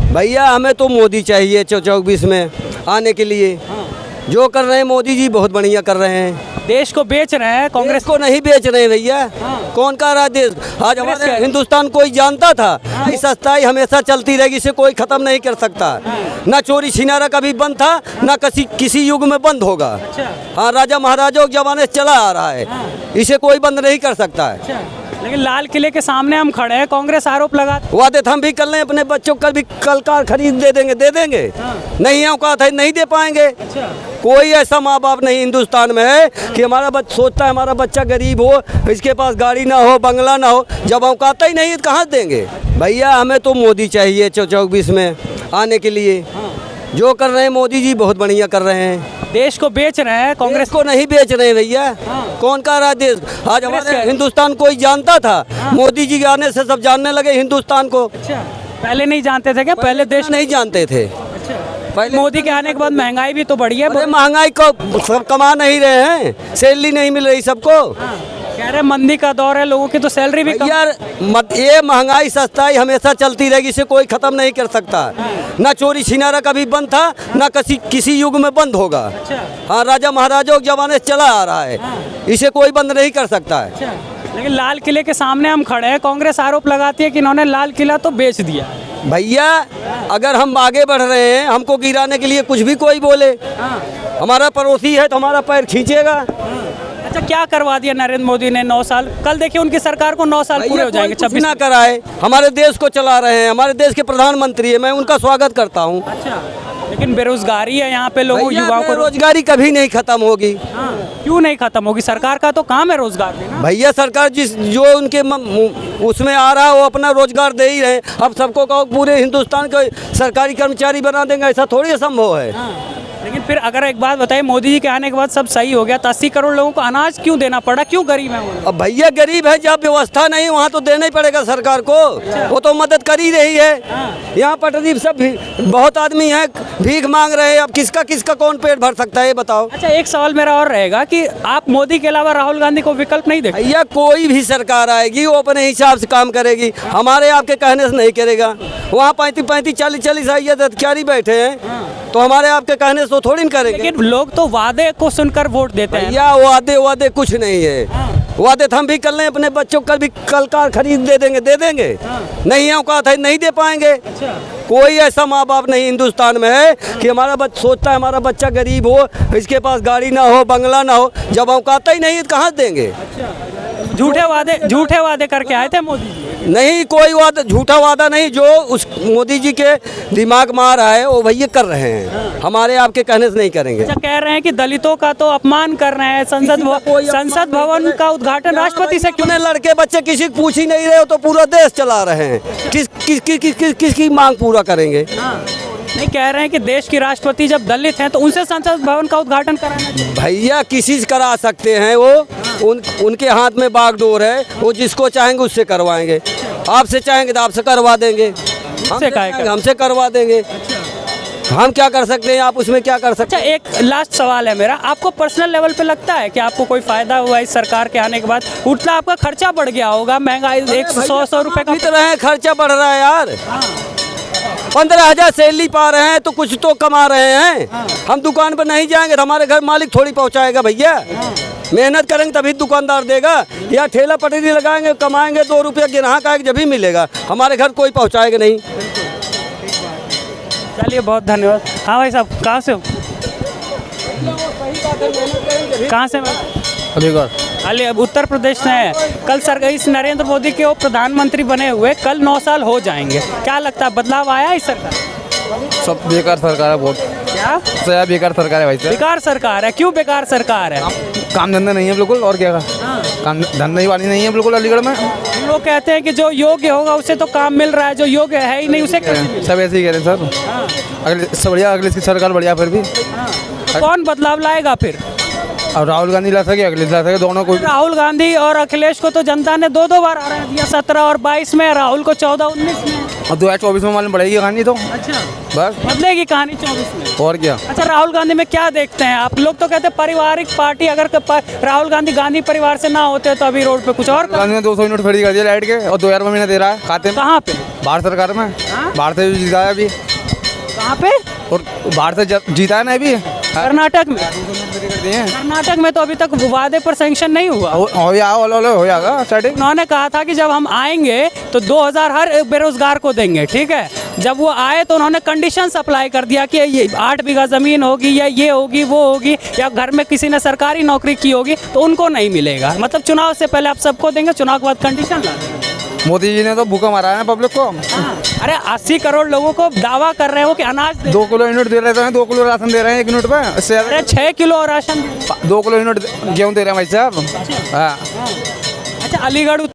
भैया हमें तो मोदी चाहिए 24 में आने के लिए। जो कर रहे हैं मोदी जी बहुत बढ़िया कर रहे हैं। देश को बेच रहे हैं, कांग्रेस को नहीं बेच रहे हैं भैया। कौन कह रहा है देश? आज हमारे हिंदुस्तान कोई जानता था कि सस्ताई हमेशा चलती रहेगी, इसे कोई खत्म नहीं कर सकता। ना चोरी छिनारा कभी बंद था, ना किसी युग में बंद होगा। हाँ, राजा महाराजाओं के जमाने से चला आ रहा है, इसे कोई बंद नहीं कर सकता है। लेकिन लाल किले के सामने हम खड़े हैं, कांग्रेस आरोप लगा वादे हम भी कर लें अपने बच्चों को, भी कल कार खरीद दे देंगे। नहीं औकात है, नहीं दे पाएंगे। कोई ऐसा माँ बाप नहीं हिंदुस्तान में है कि हमारा बच्चा सोचता है हमारा बच्चा गरीब हो, इसके पास गाड़ी ना हो, बंगला ना हो। जब औकात ही नहीं है तो कहाँ देंगे? भैया हमें तो मोदी चाहिए 24 में आने के लिए। जो कर रहे हैं मोदी जी बहुत बढ़िया कर रहे हैं। देश को बेच रहे हैं, कांग्रेस को नहीं बेच रहे हैं भैया। कौन कह रहा है देश? आज हमारे हिंदुस्तान कोई जानता था, मोदी जी के आने से सब जानने लगे हिंदुस्तान को। पहले नहीं जानते थे क्या? पहले देश नहीं जानते थे। पहले मोदी के आने के बाद महंगाई भी तो बढ़ी है। महंगाई को सब कमा नहीं रहे हैं, सैलरी नहीं मिल रही सबको। कह रहे मंदी का दौर है, लोगों की तो सैलरी भी यार ये महंगाई सस्ताई हमेशा चलती रहेगी, इसे कोई खत्म नहीं कर सकता। ना चोरी छिनारा कभी बंद था, ना किसी युग में बंद होगा। हाँ, राजा महाराजाओं के जमाने से चला आ रहा है, इसे कोई बंद नहीं कर सकता है। लेकिन लाल किले के सामने हम खड़े हैं, कांग्रेस आरोप लगाती है कि इन्होंने लाल किला तो बेच दिया। भैया अगर हम आगे बढ़ रहे हैं, हमको गिराने के लिए कुछ भी कोई बोले। हमारा पड़ोसी है तो हमारा पैर खींचेगा। अच्छा, क्या करवा दिया नरेंद्र मोदी ने 9 साल? कल देखिए उनकी सरकार को 9 साल पूरे हो जाएंगे। 26 ना कराए, हमारे देश को चला रहे हैं, हमारे देश के प्रधानमंत्री है, मैं उनका स्वागत करता हूँ। अच्छा, लेकिन बेरोजगारी है यहाँ पे, लोगों युवाओं को रोजगारी कभी नहीं खत्म होगी। क्यों नहीं खत्म होगी? सरकार का तो काम है रोजगार देना। भैया सरकार जो उनके उसमें आ रहा है वो अपना रोजगार दे ही रहे। अब सबको कहो पूरे हिंदुस्तान को सरकारी कर्मचारी बना देंगे, ऐसा थोड़ी संभव है। लेकिन फिर अगर एक बात बताइए, मोदी जी के आने के बाद सब सही हो गया तो 80 करोड़ लोगों को अनाज क्यों देना पड़ा? क्यों गरीब है वो? अब भैया गरीब है, जब व्यवस्था नहीं वहाँ तो देना ही पड़ेगा सरकार को। वो तो मदद कर ही रही है। यहाँ पटरी सब बहुत आदमी है भीख मांग रहे हैं, अब किसका कौन पेट भर सकता है ये बताओ। अच्छा, एक सवाल मेरा और रहेगा कि आप मोदी के अलावा राहुल गांधी को विकल्प नहीं देखते? भैया कोई भी सरकार आएगी वो अपने हिसाब से काम करेगी, हमारे आपके कहने से नहीं करेगा। वहाँ 35-35 40-40 अधिकारी बैठे हैं तो हमारे आपके कहने से थोड़ी न करेंगे। लेकिन लोग तो वादे को सुनकर वोट देते हैं। या वादे कुछ नहीं है। वादे हम भी कर लें अपने बच्चों को, भी कल कार खरीद दे देंगे। नहीं औकात है, नहीं दे पाएंगे। कोई ऐसा माँ बाप नहीं हिंदुस्तान में है कि हमारा बच्चा सोचता है हमारा बच्चा गरीब हो, इसके पास गाड़ी ना हो, बंगला ना हो। जब औकात ही नहीं है तो कहाँ देंगे? झूठे वादे करके आए थे मोदी जी। नहीं, कोई वादा झूठा वादा नहीं। जो उस मोदी जी के दिमाग में आ रहा है वो भैया कर रहे हैं, हमारे आपके कहने से नहीं करेंगे। अच्छा, कह रहे हैं कि दलितों का तो अपमान कर रहे हैं। संसद भवन का उद्घाटन राष्ट्रपति से क्यों? लड़के बच्चे किसी को पूछ ही नहीं रहे हो तो पूरा देश चला रहे हैं। किसकी मांग पूरा करेंगे? नहीं, कह रहे हैं कि देश के राष्ट्रपति जब दलित हैं तो उनसे संसद भवन का उद्घाटन कराना चाहिए। भैया किसी से करा सकते हैं, वो उनके हाथ में बागडोर है, वो जिसको चाहेंगे उससे करवाएंगे। आपसे चाहेंगे तो आपसे करवा देंगे, हमसे करवा देंगे। हम क्या कर सकते हैं, आप उसमें क्या कर सकते हैं? अच्छा, एक लास्ट सवाल है मेरा, आपको पर्सनल लेवल पे लगता है कि आपको कोई फायदा हुआ इस सरकार के आने के बाद? उतना आपका खर्चा बढ़ गया होगा, महंगाई 100 रुपए का इतना है, खर्चा बढ़ रहा है यार। 15,000 सैलरी पा रहे हैं तो कुछ तो कमा रहे हैं। हम दुकान पर नहीं जाएंगे तो हमारे घर मालिक थोड़ी पहुंचाएगा भैया। मेहनत करेंगे तभी दुकानदार देगा, या ठेला पटरी लगाएंगे कमाएंगे 2 रुपया ग्राहक आएगा जब भी मिलेगा, हमारे घर कोई पहुंचाएगा नहीं। चलिए, बहुत धन्यवाद। हाँ भाई साहब, कहाँ से हो? कहाँ से? अलीगढ़, उत्तर प्रदेश से है। कल इस नरेंद्र मोदी के वो प्रधानमंत्री बने हुए कल 9 साल हो जाएंगे, क्या लगता है बदलाव आया इस सरकार? सब बेकार सरकार है, बहुत क्या बेकार सरकार है भाई साहब। बेकार सरकार है? क्यों बेकार सरकार है? काम धंधा नहीं है बिल्कुल, और क्या काम धंधा वाली नहीं है बिल्कुल अलीगढ़ में। लोग कहते हैं कि जो योग्य होगा उसे तो काम मिल रहा है, जो योग्य है ही नहीं उसे सब ऐसे ही कह रहे हैं सर। अगले बढ़िया, अगले की सरकार बढ़िया, फिर भी कौन बदलाव लाएगा फिर? अब राहुल गांधी ला सके, अखिलेश ला सके, दोनों को। राहुल गांधी और अखिलेश को तो जनता ने 2-2 बार हरा दिया, 17 और 22 में, राहुल को 14-19 में। और 2024 में मालूम पड़ेगी कहानी तो अच्छा, बस। बदलेगी कहानी 24 में। और क्या। अच्छा, राहुल गांधी में क्या देखते हैं आप लोग? तो कहते हैं पारिवारिक पार्टी, अगर राहुल गांधी गांधी परिवार से ना होते तो अभी रोड पे कुछ और गांधी ने 200 यूनिट फ्री कर दिया लाइट के और 2000 रुपये महीना दे रहा है खाते में। कहाँ पे? भारत सरकार में। हाँ? भारत से जीता है अभी, कहाँ पे? और भारत से जीता है ना अभी। कर्नाटक में। फ्री कर दिए हैं। कर्नाटक में तो अभी तक वादे पर सैंक्शन नहीं हुआ। हो जाएगा स्टार्टिंग। उन्होंने कहा था कि जब हम आएंगे तो 2000 हर एक बेरोजगार को देंगे, ठीक है। जब वो आए तो उन्होंने कंडीशंस अप्लाई कर दिया कि ये 8 बीघा ज़मीन होगी या ये होगी वो होगी या घर में किसी ने सरकारी नौकरी की होगी तो उनको नहीं मिलेगा। मतलब चुनाव से पहले आप सबको देंगे, चुनाव के बाद कंडीशन ला देंगे। मोदी जी ने तो भूखा मारा है पब्लिक को। अरे 80 करोड़ लोगों को दावा कर रहे हो कि अनाज दे। 2 किलो यूनिट दे रहे हैं, 2 किलो राशन दे रहे हैं 1 यूनिट पे। इससे अरे 6 किलो राशन। 2 किलो यूनिट गेहूँ दे रहे हैं भाई साहब। हाँ। अच्छा, अलीगढ़